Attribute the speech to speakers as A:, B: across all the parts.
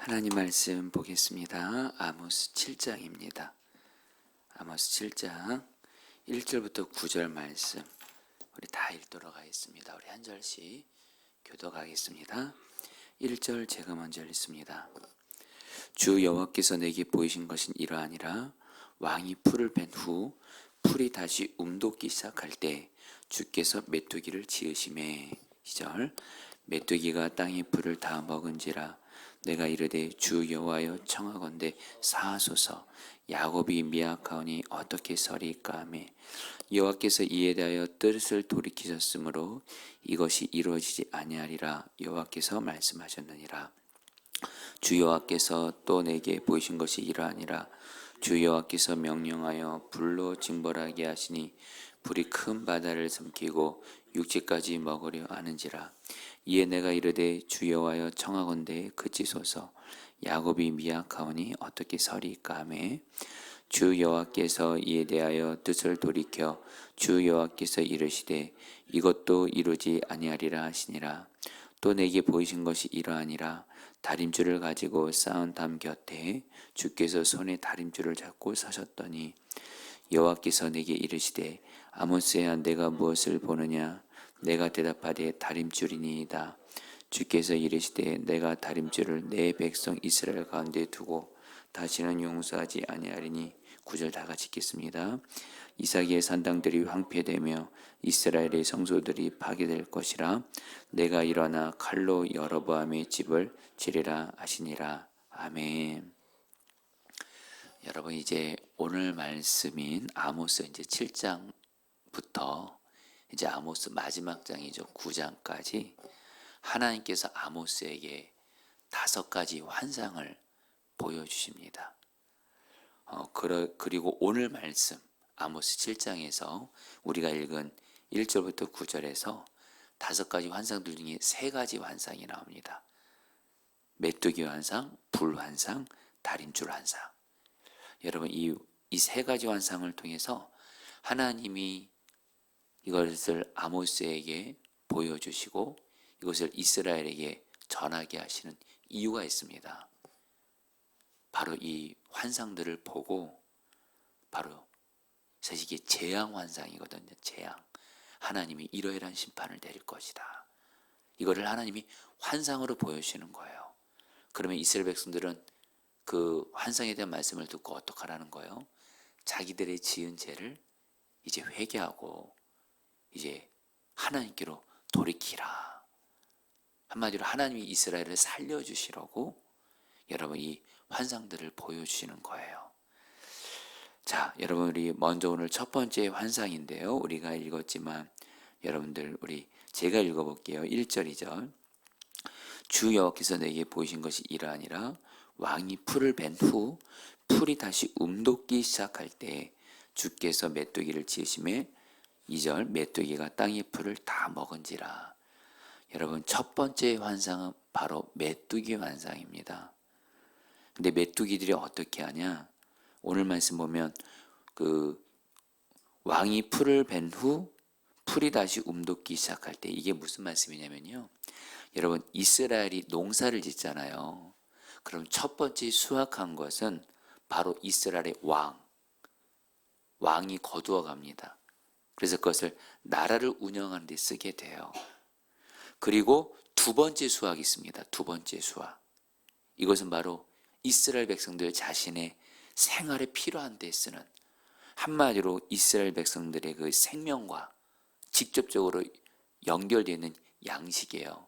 A: 하나님 말씀 보겠습니다. 아모스 7장입니다. 아모스 7장 1절부터 9절 말씀 우리 다 읽도록 하겠습니다. 우리 한 절씩 교독하겠습니다. 1절 제가 먼저 읽습니다. 주 여호와께서 내게 보이신 것은 이러하니라. 왕이 풀을 벤 후 풀이 다시 움돋기 시작할 때 주께서 메뚜기를 지으심에 2절 메뚜기가 땅의 풀을 다 먹은지라. 내가 이르되 주 여호와여 청하건대 사하소서. 야곱이 미약하오니 어떻게 서리이까 하며 여호와께서 이에 대하여 뜻을 돌이키셨으므로 이것이 이루어지지 아니하리라 여호와께서 말씀하셨느니라. 주 여호와께서 또 내게 보이신 것이 이러하니라. 주 여호와께서 명령하여 불로 징벌하게 하시니 불이 큰 바다를 삼키고 육지까지 먹으려 하는지라. 이에 내가 이르되 주 여호와여 청하건대 그치소서. 야곱이 미약하오니 어떻게 서리이까 하며 주 여호와께서 이에 대하여 뜻을 돌이켜 주 여호와께서 이르시되 이것도 이루지 아니하리라 하시니라. 또 내게 보이신 것이 이러하니라. 다림줄을 가지고 쌓은 담 곁에 주께서 손에 다림줄을 잡고 서셨더니 여호와께서 내게 이르시되 아모스야 내가 무엇을 보느냐. 내가 대답하되 다림줄이니이다. 주께서 이르시되 내가 다림줄을 내 백성 이스라엘 가운데 두고 다시는 용서하지 아니하리니. 9절 다 같이 읽겠습니다. 이삭의 산당들이 황폐되며 이스라엘의 성소들이 파괴될 것이라. 내가 일어나 칼로 여로보암의 집을 치리라 하시니라. 아멘. 여러분 이제 오늘 말씀인 아모스 이제 7장부터 이제 아모스 마지막 장이죠. 9장까지 하나님께서 아모스에게 5가지 환상을 보여주십니다. 그리고 오늘 말씀 아모스 7장에서 우리가 읽은 1절부터 9절에서 5가지 환상들 중에 3가지 환상이 나옵니다. 메뚜기 환상, 불 환상, 다림줄 환상. 여러분 이 3가지 환상을 통해서 하나님이 이것을 아모스에게 보여주시고 이것을 이스라엘에게 전하게 하시는 이유가 있습니다. 바로 이 환상들을 보고 바로 사실 이게 재앙 환상이거든요. 재앙. 하나님이 이러이러한 심판을 내릴 것이다. 이거를 하나님이 환상으로 보여주시는 거예요. 그러면 이스라엘 백성들은 그 환상에 대한 말씀을 듣고 어떡하라는 거예요? 자기들의 지은 죄를 이제 회개하고 이제 하나님께로 돌이키라. 한마디로 하나님이 이스라엘을 살려주시라고 여러분 이 환상들을 보여주시는 거예요. 자, 여러분 우리 먼저 오늘 첫 번째 환상인데요. 우리가 읽었지만 여러분들 제가 읽어볼게요. 1절 2절 주 여호와께서 내게 보이신 것이 이러하니라. 왕이 풀을 벤 후 풀이 다시 움돋기 시작할 때 주께서 메뚜기를 지으심에 2절 메뚜기가 땅의 풀을 다 먹은지라. 여러분 첫 번째 환상은 바로 메뚜기 환상입니다. 근데 메뚜기들이 어떻게 하냐? 오늘 말씀 보면 그 왕이 풀을 벤 후 풀이 다시 움돋기 시작할 때 이게 무슨 말씀이냐면요. 여러분 이스라엘이 농사를 짓잖아요. 그럼 첫 번째 수확한 것은 바로 이스라엘의 왕이 거두어 갑니다. 그래서 그것을 나라를 운영하는 데 쓰게 돼요. 그리고 두 번째 수확이 있습니다. 두 번째 수확. 이것은 바로 이스라엘 백성들 자신의 생활에 필요한 데 쓰는, 한마디로 이스라엘 백성들의 그 생명과 직접적으로 연결되어 있는 양식이에요.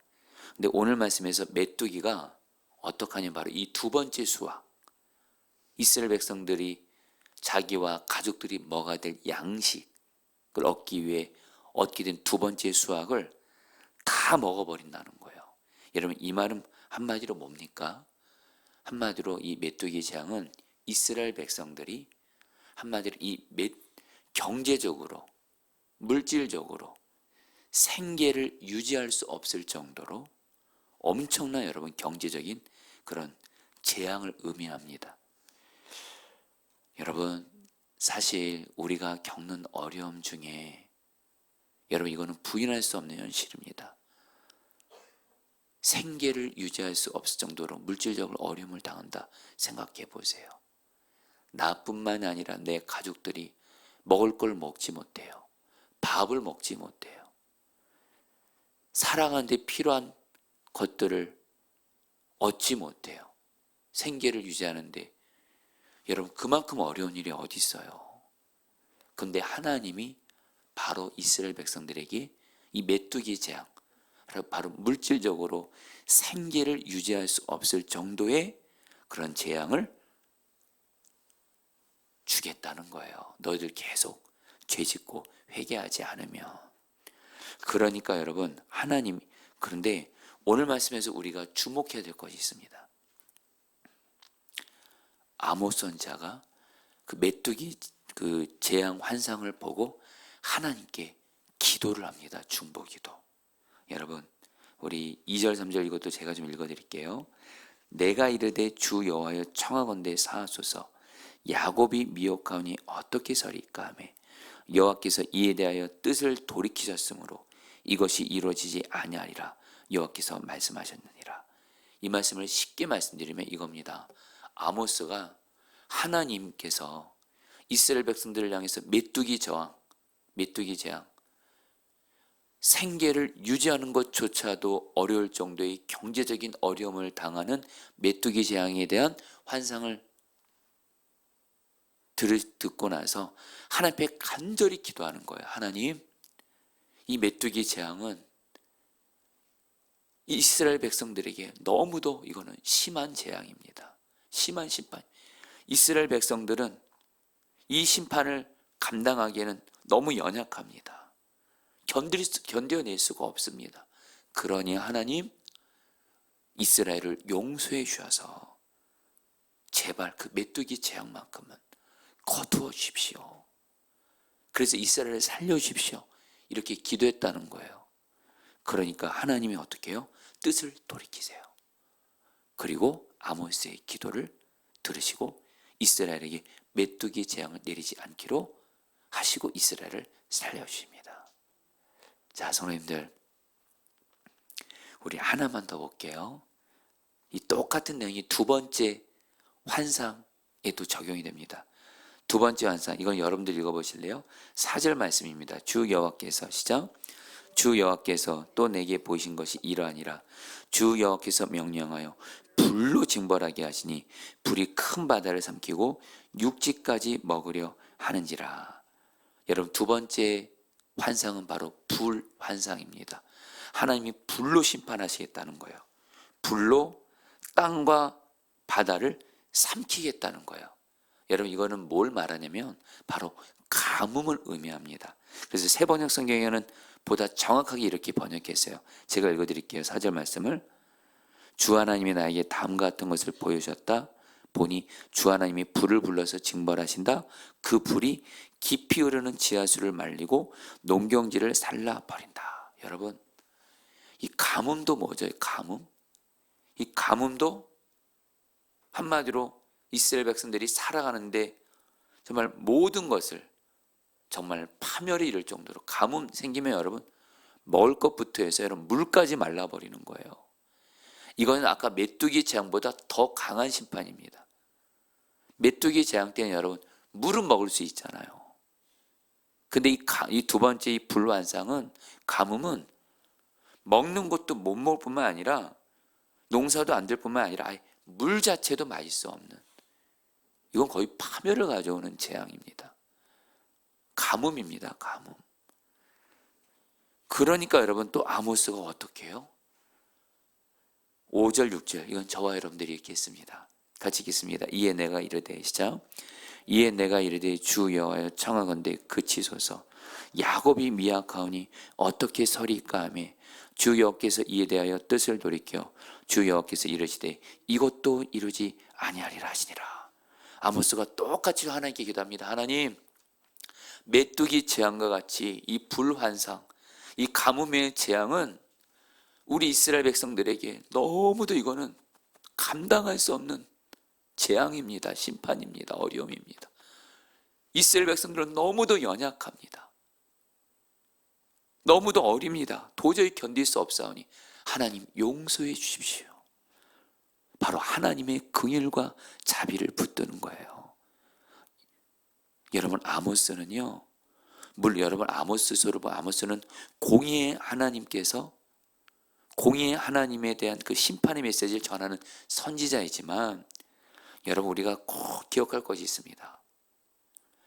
A: 근데 오늘 말씀에서 메뚜기가 어떻게 하냐면 바로 이 두 번째 수확, 이스라엘 백성들이 자기와 가족들이 먹어야 될 양식을 얻기 위해 얻게 된 두 번째 수확을 다 먹어버린다는 거예요. 여러분 이 말은 한마디로 뭡니까? 한마디로 이 메뚜기 재앙은 이스라엘 백성들이 한마디로 경제적으로 물질적으로 생계를 유지할 수 없을 정도로 엄청난 여러분 경제적인 그런 재앙을 의미합니다. 여러분 사실 우리가 겪는 어려움 중에 여러분 이거는 부인할 수 없는 현실입니다. 생계를 유지할 수 없을 정도로 물질적으로 어려움을 당한다 생각해 보세요. 나뿐만 아니라 내 가족들이 먹을 걸 먹지 못해요. 밥을 먹지 못해요. 살아가는데 필요한 것들을 얻지 못해요. 생계를 유지하는데 여러분 그만큼 어려운 일이 어디 있어요. 근데 하나님이 바로 이스라엘 백성들에게 이 메뚜기 재앙, 바로 물질적으로 생계를 유지할 수 없을 정도의 그런 재앙을 주겠다는 거예요. 너희들 계속 죄짓고 회개하지 않으면. 그러니까 여러분 하나님, 그런데 오늘 말씀에서 우리가 주목해야 될 것이 있습니다. 아모스 선지자가 그 메뚜기 그 재앙 환상을 보고 하나님께 기도를 합니다. 중보기도. 여러분 우리 2절 3절 이것도 제가 좀 읽어드릴게요. 내가 이르되 주 여호와여 청하건대 사하소서. 야곱이 미혹하오니 어떻게 서리까 하며 여호와께서 이에 대하여 뜻을 돌이키셨으므로 이것이 이루어지지 아니하리라 여호와께서 말씀하셨느니라. 이 말씀을 쉽게 말씀드리면 이겁니다. 아모스가 하나님께서 이스라엘 백성들을 향해서 메뚜기 저항, 메뚜기 재앙, 생계를 유지하는 것조차도 어려울 정도의 경제적인 어려움을 당하는 메뚜기 재앙에 대한 환상을 듣고 나서 하나님 앞에 간절히 기도하는 거예요. 하나님, 이 메뚜기 재앙은 이스라엘 백성들에게 너무도 이거는 심한 재앙입니다. 심한 심판. 이스라엘 백성들은 이 심판을 감당하기에는 너무 연약합니다. 견뎌낼 수가 없습니다. 그러니 하나님, 이스라엘을 용서해 주셔서 제발 그 메뚜기 재앙만큼은 거두어 주십시오. 그래서 이스라엘을 살려주십시오. 이렇게 기도했다는 거예요. 그러니까 하나님이 어떻게 해요? 뜻을 돌이키세요. 그리고 아모스의 기도를 들으시고 이스라엘에게 메뚜기 재앙을 내리지 않기로 하시고 이스라엘을 살려주십니다. 자, 성도님들, 우리 하나만 더 볼게요. 이 똑같은 내용이 두 번째 환상에도 적용이 됩니다. 두 번째 환상, 이건 여러분들 읽어보실래요? 4절 말씀입니다. 주 여호와께서, 시작. 주 여호와께서 또 내게 보이신 것이 이러하니라. 주 여호와께서 명령하여 불로 징벌하게 하시니 불이 큰 바다를 삼키고 육지까지 먹으려 하는지라. 여러분 두 번째 환상은 바로 불 환상입니다. 하나님이 불로 심판하시겠다는 거예요. 불로 땅과 바다를 삼키겠다는 거예요. 여러분 이거는 뭘 말하냐면 바로 가뭄을 의미합니다. 그래서 세번역 성경에는 보다 정확하게 이렇게 번역했어요. 제가 읽어드릴게요. 4절 말씀을. 주 하나님이 나에게 다음 같은 것을 보여주셨다. 보니 주 하나님이 불을 불러서 징벌하신다. 그 불이 깊이 흐르는 지하수를 말리고 농경지를 살라버린다. 여러분 이 가뭄도 뭐죠? 가뭄? 이 가뭄도 한마디로 이스라엘 백성들이 살아가는데 정말 모든 것을 정말 파멸이 이를 정도로 가뭄 생기면 여러분 먹을 것부터 해서 여러분 물까지 말라버리는 거예요. 이거는 아까 메뚜기 재앙보다 더 강한 심판입니다. 메뚜기 재앙 때는 여러분 물은 먹을 수 있잖아요. 근데 이 두 번째 이 불환상은 가뭄은 먹는 것도 못 먹을 뿐만 아니라 농사도 안 될 뿐만 아니라 아예 물 자체도 마실 수 없는, 이건 거의 파멸을 가져오는 재앙입니다. 가뭄입니다. 가뭄. 그러니까 여러분 또 아모스가 어떻게 해요? 5절 6절 이건 저와 여러분들이 읽겠습니다. 같이 읽겠습니다. 이에 내가 이르되, 시작. 이에 내가 이르되 주 여호와여 청하건대 그치소서. 야곱이 미약하오니 어떻게 서리까 하며 주 여호와께서 이에 대하여 뜻을 돌이켜 주 여호와께서 이르시되 이것도 이루지 아니하리라 하시니라. 아모스가 똑같이 하나님께 기도합니다. 하나님, 메뚜기 재앙과 같이 이 불환상, 이 가뭄의 재앙은 우리 이스라엘 백성들에게 너무도 이거는 감당할 수 없는 재앙입니다. 심판입니다. 어려움입니다. 이스라엘 백성들은 너무도 연약합니다. 너무도 어립니다. 도저히 견딜 수 없사오니 하나님 용서해 주십시오. 바로 하나님의 긍휼과 자비를 붙드는 거예요. 여러분, 아모스는요, 물론 여러분 아모스서를 보면 아모스는 공의의 하나님께서 공의의 하나님에 대한 그 심판의 메시지를 전하는 선지자이지만, 여러분 우리가 꼭 기억할 것이 있습니다.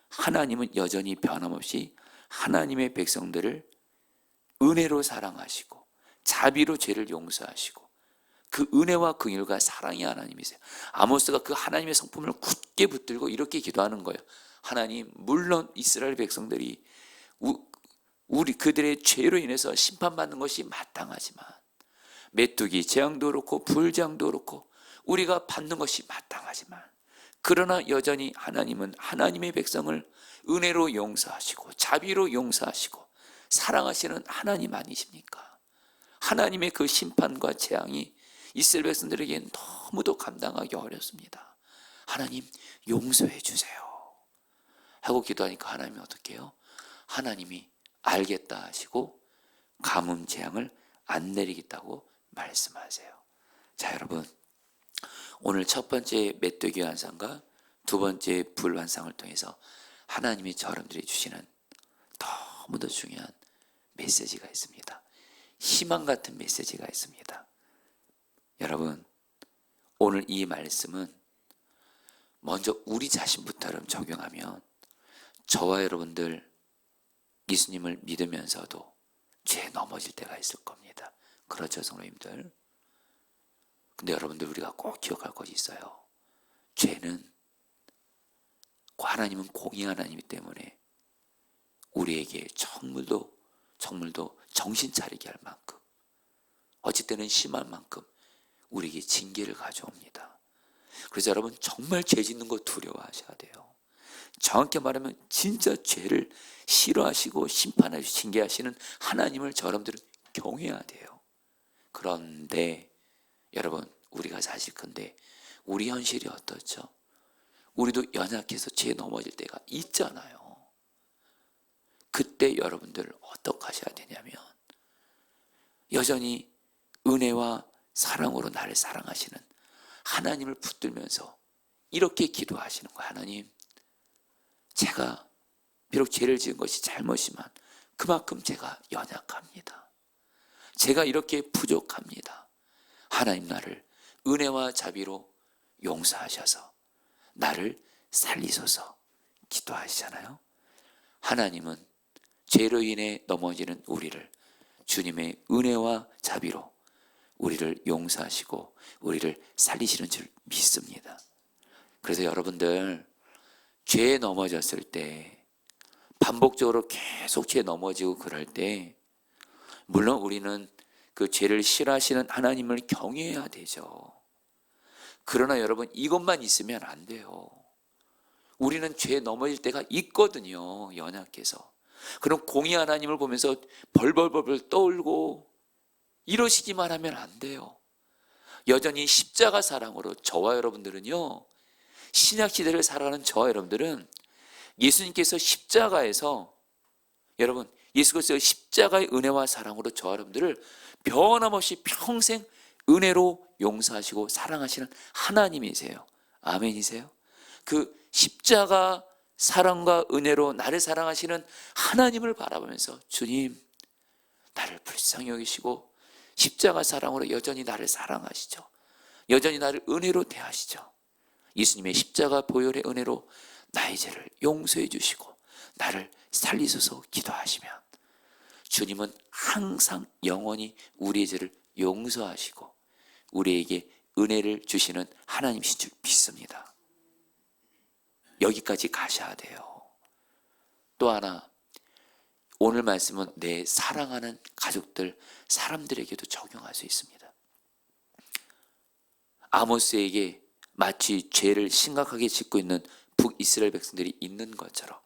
A: 하나님은 여전히 변함없이 하나님의 백성들을 은혜로 사랑하시고 자비로 죄를 용서하시고 그 은혜와 긍휼과 사랑의 하나님이세요. 아모스가 그 하나님의 성품을 굳게 붙들고 이렇게 기도하는 거예요. 하나님, 물론 이스라엘 백성들이 우리 그들의 죄로 인해서 심판받는 것이 마땅하지만, 메뚜기 재앙도 그렇고 불장도 그렇고 우리가 받는 것이 마땅하지만, 그러나 여전히 하나님은 하나님의 백성을 은혜로 용서하시고 자비로 용서하시고 사랑하시는 하나님 아니십니까? 하나님의 그 심판과 재앙이 이스라엘 백성들에게는 너무도 감당하기 어렵습니다. 하나님 용서해 주세요 하고 기도하니까 하나님이 어떻게 해요? 하나님이 알겠다 하시고 가뭄 재앙을 안 내리겠다고 말씀하세요. 자, 여러분, 오늘 첫 번째 메뚜기 환상과 두 번째 불 환상을 통해서 하나님이 여러분들이 주시는 너무도 중요한 메시지가 있습니다. 희망 같은 메시지가 있습니다. 여러분, 오늘 이 말씀은 먼저 우리 자신부터 적용하면 저와 여러분들 예수님을 믿으면서도 죄에 넘어질 때가 있을 겁니다. 그렇죠, 성도님들? 근데 여러분들, 우리가 꼭 기억할 것이 있어요. 죄는, 하나님은 공의 하나님이기 때문에 우리에게 정물도 정신 차리게 할 만큼, 어찌 때는 심할 만큼 우리에게 징계를 가져옵니다. 그래서 여러분, 정말 죄 짓는 거 두려워하셔야 돼요. 정확히 말하면 진짜 죄를 싫어하시고 심판하시고 징계하시는 하나님을 여러분들은 경외해야 돼요. 그런데 여러분, 우리가 사실 근데 우리 현실이 어떻죠? 우리도 연약해서 죄에 넘어질 때가 있잖아요. 그때 여러분들 어떻게 하셔야 되냐면, 여전히 은혜와 사랑으로 나를 사랑하시는 하나님을 붙들면서 이렇게 기도하시는 거예요. 하나님, 제가 비록 죄를 지은 것이 잘못이지만 그만큼 제가 연약합니다. 제가 이렇게 부족합니다. 하나님, 나를 은혜와 자비로 용서하셔서 나를 살리소서 기도하시잖아요. 하나님은 죄로 인해 넘어지는 우리를 주님의 은혜와 자비로 우리를 용서하시고 우리를 살리시는 줄 믿습니다. 그래서 여러분들, 죄에 넘어졌을 때, 반복적으로 계속 죄에 넘어지고 그럴 때, 물론 우리는 그 죄를 싫어하시는 하나님을 경외해야 되죠. 그러나 여러분, 이것만 있으면 안 돼요. 우리는 죄에 넘어질 때가 있거든요, 연약해서. 그럼 공의 하나님을 보면서 벌벌벌 떠올고 이러시기만 하면 안 돼요. 여전히 십자가 사랑으로 저와 여러분들은요, 신약시대를 살아가는 저와 여러분들은 예수님께서 십자가에서, 여러분, 예수께서 십자가의 은혜와 사랑으로 저와 여러분들을 변함없이 평생 은혜로 용서하시고 사랑하시는 하나님이세요. 아멘이세요? 그 십자가 사랑과 은혜로 나를 사랑하시는 하나님을 바라보면서, 주님, 나를 불쌍히 여기시고 십자가 사랑으로 여전히 나를 사랑하시죠. 여전히 나를 은혜로 대하시죠. 예수님의 십자가 보혈의 은혜로 나의 죄를 용서해 주시고 나를 살리소서 기도하시면, 주님은 항상 영원히 우리의 죄를 용서하시고 우리에게 은혜를 주시는 하나님이신 줄 믿습니다. 여기까지 가셔야 돼요. 또 하나, 오늘 말씀은 내 사랑하는 가족들, 사람들에게도 적용할 수 있습니다. 아모스에게 마치 죄를 심각하게 짓고 있는 북이스라엘 백성들이 있는 것처럼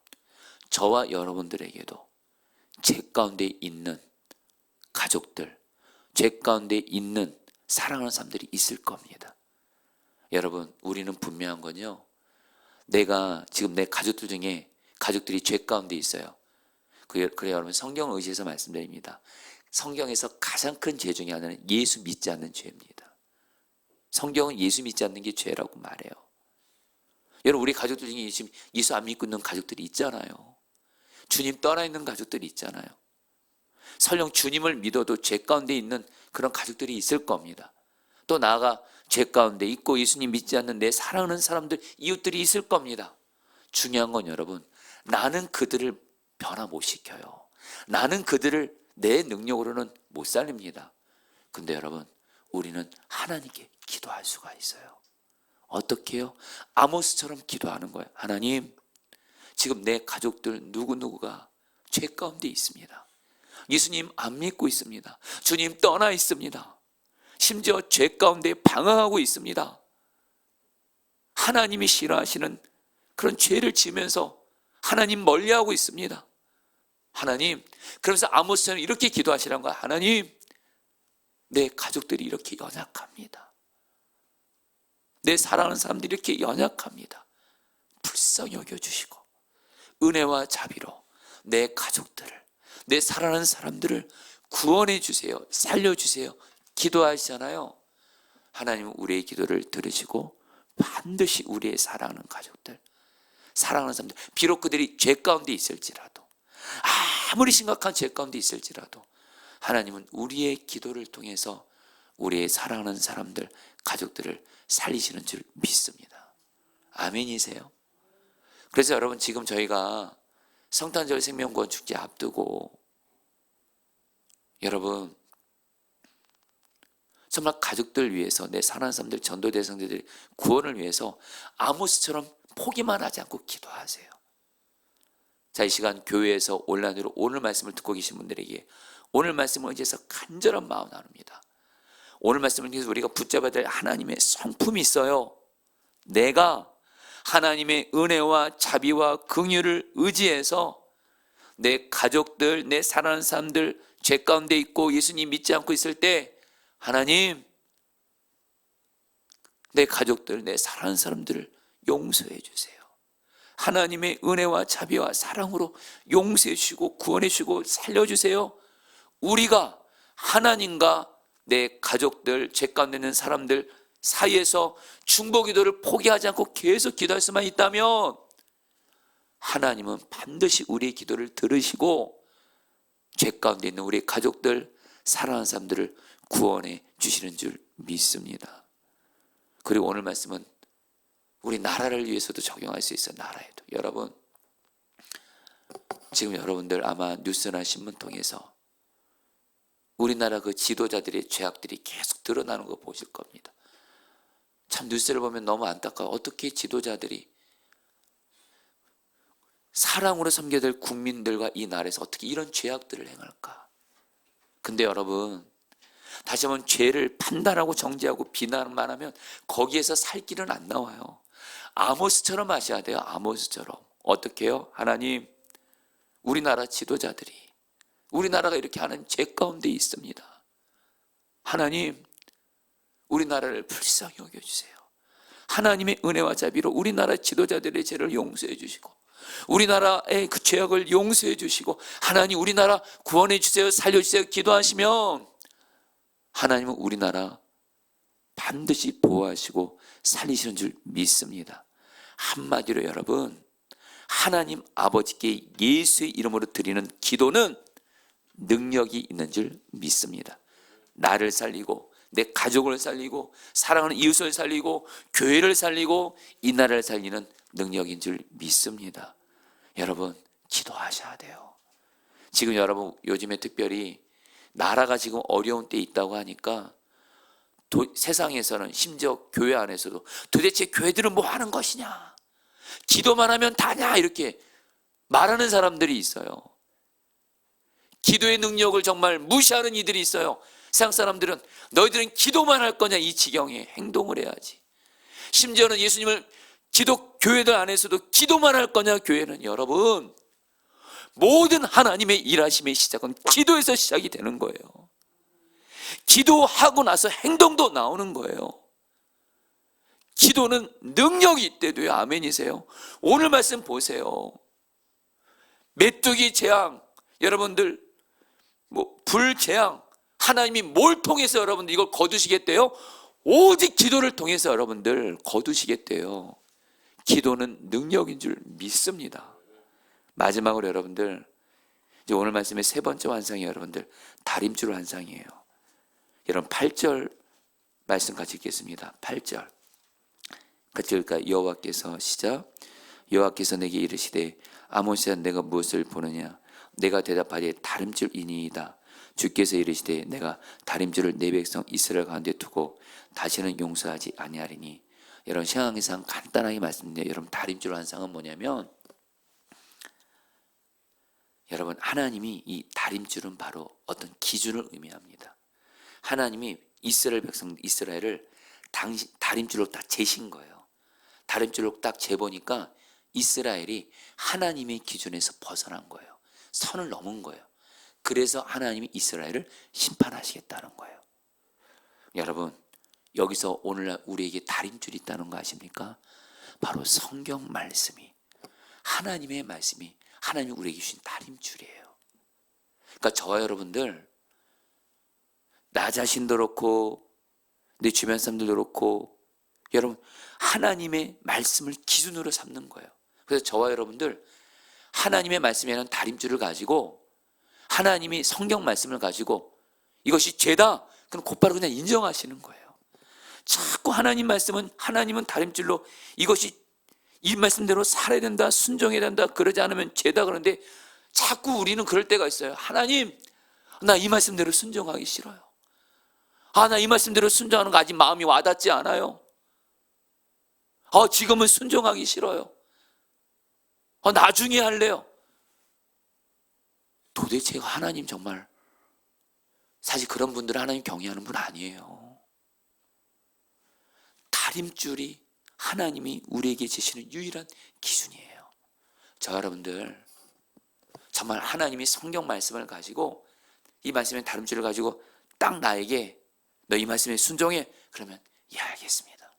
A: 저와 여러분들에게도 죄 가운데 있는 가족들, 죄 가운데 있는 사랑하는 사람들이 있을 겁니다. 여러분, 우리는 분명한 건요, 내가 지금 내 가족들 중에 가족들이 죄 가운데 있어요. 그래요 여러분, 성경을 의지해서 말씀드립니다. 성경에서 가장 큰 죄 중에 하나는 예수 믿지 않는 죄입니다. 성경은 예수 믿지 않는 게 죄라고 말해요. 여러분, 우리 가족들 중에 지금 예수 안 믿고 있는 가족들이 있잖아요. 주님 떠나 있는 가족들이 있잖아요. 설령 주님을 믿어도 죄 가운데 있는 그런 가족들이 있을 겁니다. 또 나아가 죄 가운데 있고 예수님 믿지 않는 내 사랑하는 사람들, 이웃들이 있을 겁니다. 중요한 건 여러분, 나는 그들을 변화 못 시켜요. 나는 그들을 내 능력으로는 못 살립니다. 근데 여러분, 우리는 하나님께 기도할 수가 있어요. 어떻게 해요? 아모스처럼 기도하는 거예요. 하나님, 지금 내 가족들 누구누구가 죄 가운데 있습니다. 예수님 안 믿고 있습니다. 주님 떠나 있습니다. 심지어 죄 가운데 방황하고 있습니다. 하나님이 싫어하시는 그런 죄를 지으면서 하나님 멀리하고 있습니다. 하나님, 그러면서 아모스처럼 이렇게 기도하시라는 거야. 하나님, 내 가족들이 이렇게 연약합니다. 내 사랑하는 사람들이 이렇게 연약합니다. 불쌍히 여겨주시고 은혜와 자비로 내 가족들을, 내 사랑하는 사람들을 구원해 주세요. 살려주세요. 기도하시잖아요. 하나님은 우리의 기도를 들으시고 반드시 우리의 사랑하는 가족들, 사랑하는 사람들, 비록 그들이 죄 가운데 있을지라도, 아무리 심각한 죄 가운데 있을지라도 하나님은 우리의 기도를 통해서 우리의 사랑하는 사람들, 가족들을 살리시는 줄 믿습니다. 아멘이세요? 그래서 여러분, 지금 저희가 성탄절 생명구원 축제 앞두고 여러분 정말 가족들 위해서, 내 사랑하는 사람들, 전도 대상자들 구원을 위해서 아모스처럼 포기만 하지 않고 기도하세요. 자, 이 시간 교회에서 온라인으로 오늘 말씀을 듣고 계신 분들에게 오늘 말씀을 의지해서 간절한 마음 나눕니다. 오늘 말씀을 통해서 우리가 붙잡아야 될 하나님의 성품이 있어요. 내가 하나님의 은혜와 자비와 긍휼을 의지해서 내 가족들, 내 사랑하는 사람들 죄 가운데 있고 예수님 믿지 않고 있을 때, 하나님, 내 가족들, 내 사랑하는 사람들을 용서해 주세요. 하나님의 은혜와 자비와 사랑으로 용서해 주시고 구원해 주시고 살려주세요. 우리가 하나님과 내 가족들, 죄 가운데 있는 사람들 사이에서 중보기도를 포기하지 않고 계속 기도할 수만 있다면 하나님은 반드시 우리의 기도를 들으시고 죄 가운데 있는 우리 가족들, 사랑하는 사람들을 구원해 주시는 줄 믿습니다. 그리고 오늘 말씀은 우리 나라를 위해서도 적용할 수 있어요. 나라에도. 여러분, 지금 여러분들 아마 뉴스나 신문 통해서 우리나라 그 지도자들의 죄악들이 계속 드러나는 거 보실 겁니다. 참 뉴스를 보면 너무 안타까워. 어떻게 지도자들이 사랑으로 섬겨야 될 국민들과 이 나라에서 어떻게 이런 죄악들을 행할까? 근데 여러분, 다시 한번 죄를 판단하고 정죄하고 비난만 하면 거기에서 살 길은 안 나와요. 아모스처럼 하셔야 돼요. 아모스처럼. 어떻게 해요? 하나님, 우리나라 지도자들이 우리나라가 이렇게 하는 죄 가운데 있습니다. 하나님, 우리나라를 불쌍히 여겨주세요. 하나님의 은혜와 자비로 우리나라 지도자들의 죄를 용서해 주시고 우리나라의 그 죄악을 용서해 주시고 하나님, 우리나라 구원해 주세요. 살려주세요. 기도하시면 하나님은 우리나라 반드시 보호하시고 살리시는 줄 믿습니다. 한마디로 여러분, 하나님 아버지께 예수의 이름으로 드리는 기도는 능력이 있는 줄 믿습니다. 나를 살리고 내 가족을 살리고 사랑하는 이웃을 살리고 교회를 살리고 이 나라를 살리는 능력인 줄 믿습니다. 여러분, 기도하셔야 돼요. 지금 여러분, 요즘에 특별히 나라가 지금 어려운 때 있다고 하니까 세상에서는 심지어 교회 안에서도 도대체 교회들은 뭐 하는 것이냐, 기도만 하면 다냐, 이렇게 말하는 사람들이 있어요. 기도의 능력을 정말 무시하는 이들이 있어요. 세상 사람들은 너희들은 기도만 할 거냐, 이 지경에 행동을 해야지. 심지어는 예수님을 교회들 안에서도 기도만 할 거냐, 교회는 여러분, 모든 하나님의 일하심의 시작은 기도에서 시작이 되는 거예요. 기도하고 나서 행동도 나오는 거예요. 기도는 능력이 있대도요. 아멘이세요? 오늘 말씀 보세요. 메뚜기 재앙, 여러분들 불재앙, 하나님이 뭘 통해서 여러분들 이걸 거두시겠대요? 오직 기도를 통해서 여러분들 거두시겠대요. 기도는 능력인 줄 믿습니다. 마지막으로 여러분들, 이제 오늘 말씀의 세 번째 환상이 여러분들 다림줄 환상이에요. 여러분 8절 말씀 같이 읽겠습니다. 8절 같이 읽을까요? 여호와께서 시작. 여호와께서 내게 이르시되 아모스야 내가 무엇을 보느냐? 내가 대답하되 다림줄이니이다. 주께서 이르시되 내가 다림줄을 내 백성 이스라엘 가운데 두고 다시는 용서하지 아니하리니. 여러분 신앙의상 간단하게 말씀드려요. 여러분 다림줄 환상은 뭐냐면, 여러분 하나님이 이 다림줄은 바로 어떤 기준을 의미합니다. 하나님이 이스라엘 백성 이스라엘을 다림줄로 딱 재신 거예요. 다림줄로 딱 재보니까 이스라엘이 하나님의 기준에서 벗어난 거예요. 선을 넘은 거예요. 그래서 하나님이 이스라엘을 심판하시겠다는 거예요. 여러분 여기서 오늘날 우리에게 다림줄이 있다는 거 아십니까? 바로 성경 말씀이, 하나님의 말씀이 하나님이 우리에게 주신 다림줄이에요. 그러니까 저와 여러분들, 나 자신도 그렇고 내 주변 사람들도 그렇고, 여러분 하나님의 말씀을 기준으로 삼는 거예요. 그래서 저와 여러분들 하나님의 말씀에는 다림줄을 가지고, 하나님이 성경 말씀을 가지고 이것이 죄다, 그럼 곧바로 그냥 인정하시는 거예요. 자꾸 하나님은 다림줄로 이것이 이 말씀대로 살아야 된다, 순종해야 된다, 그러지 않으면 죄다 그러는데 자꾸 우리는 그럴 때가 있어요. 하나님, 나 이 말씀대로 순종하기 싫어요. 나 이 말씀대로 순종하는 거 아직 마음이 와닿지 않아요. 지금은 순종하기 싫어요. 나중에 할래요. 도대체 하나님 정말, 사실 그런 분들은 하나님 경외하는 분 아니에요. 다림줄이 하나님이 우리에게 제시는 유일한 기준이에요. 저 여러분들 정말 하나님이 성경 말씀을 가지고, 이 말씀의 다림줄을 가지고 딱 나에게 너 이 말씀에 순종해, 그러면 예 알겠습니다.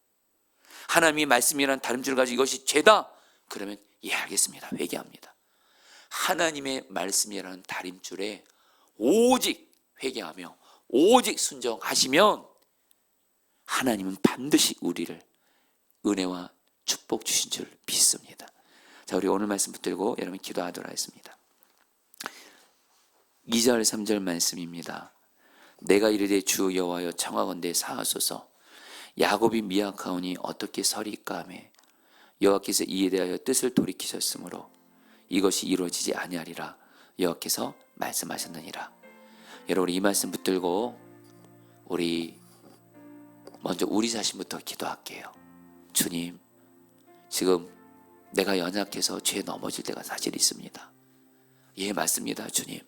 A: 하나님이 말씀이란 다림줄을 가지고 이것이 죄다, 그러면 예 알겠습니다, 회개합니다. 하나님의 말씀이라는 다림줄에 오직 회개하며 오직 순종하시면 하나님은 반드시 우리를 은혜와 축복 주신 줄 믿습니다. 자, 우리 오늘 말씀 붙들고 여러분 기도하도록 하겠습니다. 2절 3절 말씀입니다. 내가 이르되 주 여호와여 청하건대 사하소서. 야곱이 미약하오니 어떻게 서리까 하며 여호와께서 이에 대하여 뜻을 돌이키셨으므로 이것이 이루어지지 아니하리라 여호와께서 말씀하셨느니라. 여러분 이 말씀 붙들고 우리 먼저 우리 자신부터 기도할게요. 주님, 지금 내가 연약해서 죄에 넘어질 때가 사실 있습니다. 예, 맞습니다. 주님,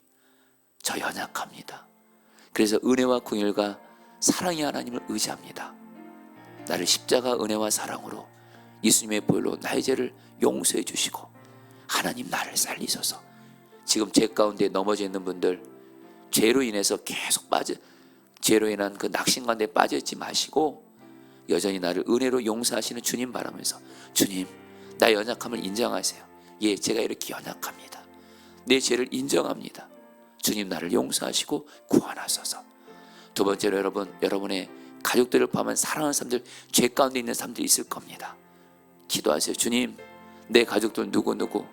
A: 저 연약합니다. 그래서 은혜와 긍휼과 사랑의 하나님을 의지합니다. 나를 십자가 은혜와 사랑으로 예수님의 보혈로 나의 죄를 용서해 주시고 하나님 나를 살리소서. 지금 죄 가운데 넘어져 있는 분들, 죄로 인해서 계속 죄로 인한 그 낙심 가운데 빠져있지 마시고 여전히 나를 은혜로 용서하시는 주님 바라면서, 주님 나의 연약함을 인정하세요. 예, 제가 이렇게 연약합니다. 내 죄를 인정합니다. 주님 나를 용서하시고 구원하소서. 두 번째로 여러분의 가족들을 포함한 사랑하는 사람들, 죄 가운데 있는 사람들이 있을 겁니다. 기도하세요. 주님, 내 가족들 누구누구,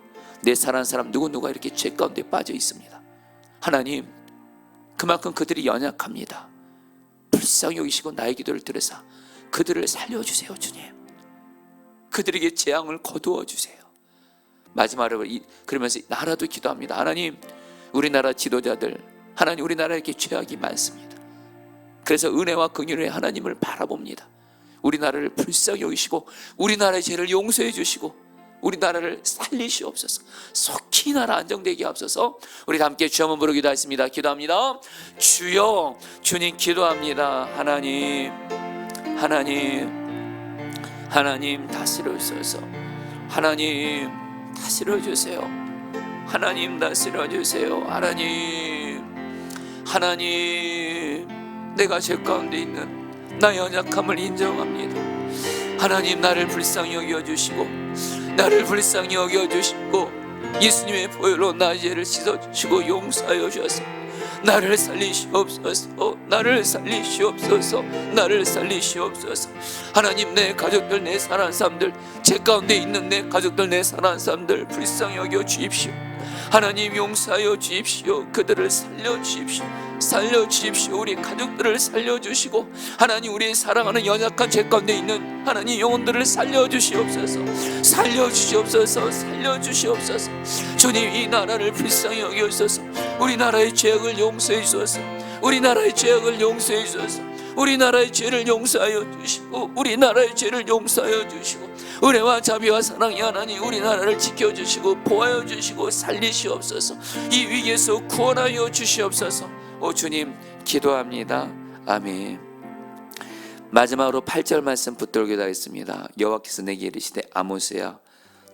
A: 내 사랑하는 사람 누구누구가 이렇게 죄 가운데 빠져 있습니다. 하나님, 그만큼 그들이 연약합니다. 불쌍히 여기시고 나의 기도를 들으사 그들을 살려주세요. 주님, 그들에게 재앙을 거두어 주세요. 마지막으로 그러면서 나라도 기도합니다. 하나님, 우리나라 지도자들, 하나님 우리나라에 이렇게 죄악이 많습니다. 그래서 은혜와 긍휼의 하나님을 바라봅니다. 우리나라를 불쌍히 여기시고 우리나라의 죄를 용서해 주시고 우리나라를 살리시옵소서. 속히 나라 안정되게 하옵소서. 우리 함께 주여 한번 부르기도 하겠습니다. 기도합니다. 주여, 주님 기도합니다. 하나님 다스려 주소서. 하나님 다스려 주세요. 하나님 다스려 주세요. 하나님 내가 죄 가운데 있는 나의 연약함을 인정합니다. 하나님 나를 불쌍히 여겨주시고 나를 불쌍히 여겨주시고 예수님의 보혈로 나의 죄를 씻어주시고 용서하여 주셔서 나를 살리시옵소서. 나를 살리시옵소서. 나를 살리시옵소서. 하나님, 내 가족들, 내 사랑하는 사람들, 제 가운데 있는 내 가족들, 내 사랑하는 사람들 불쌍히 여겨 주십시오. 하나님, 용서하여 주십시오. 그들을 살려주십시오. 살려주십시오. 우리 가족들을 살려주시고, 하나님, 우리 사랑하는 연약한 제 가운데 있는 하나님 영혼들을 살려주시옵소서. 살려주시옵소서. 살려주시옵소서. 주님, 이 나라를 불쌍히 여기옵소서. 우리나라의 죄악을 용서해 주소서. 우리나라의 죄악을 용서해 주소서. 우리나라의 죄를 용서하여 주시고, 우리나라의 죄를 용서하여 주시고, 은혜와 자비와 사랑이 하나님 우리나라를 지켜주시고 보호하여 주시고 살리시옵소서. 이 위기에서 구원하여 주시옵소서. 오 주님, 기도합니다. 아멘. 마지막으로 8절 말씀 붙들게 하겠습니다. 여호와께서 내게 이르시되 아모스야,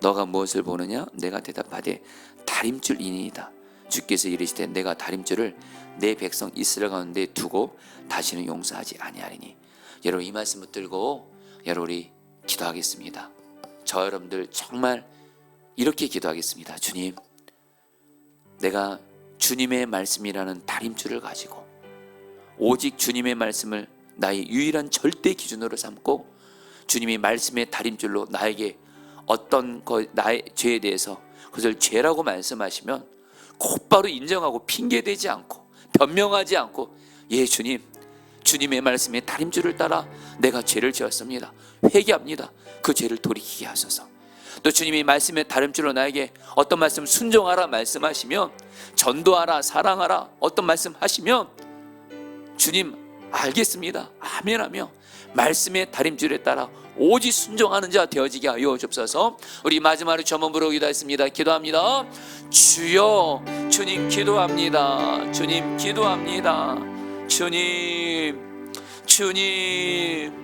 A: 너가 무엇을 보느냐? 내가 대답하되 다림줄이니이다. 주께서 이르시되 내가 다림줄을 내 백성 이스라엘 가운데 두고 다시는 용서하지 아니하리니. 여러분, 이 말씀 붙들고 여러분 우리 기도하겠습니다. 저 여러분들 정말 이렇게 기도하겠습니다. 주님, 내가 주님의 말씀이라는 다림줄을 가지고 오직 주님의 말씀을 나의 유일한 절대 기준으로 삼고, 주님이 말씀의 다림줄로 나에게 어떤 나의 죄에 대해서 그것을 죄라고 말씀하시면 곧바로 인정하고 핑계대지 않고 변명하지 않고, 예 주님, 주님의 말씀의 다림줄을 따라 내가 죄를 지었습니다. 회개합니다. 그 죄를 돌이키게 하소서. 또 주님이 말씀의 다림줄로 나에게 어떤 말씀 순종하라 말씀하시면, 전도하라, 사랑하라 어떤 말씀 하시면 주님 알겠습니다, 아멘하며 말씀의 다림줄에 따라 오직 순종하는 자 되어지게 하여 주옵소서. 우리 마지막으로 주 한번 부르기도 했습니다. 기도합니다. 주여, 주님 기도합니다. 주님 기도합니다. 주님, 주님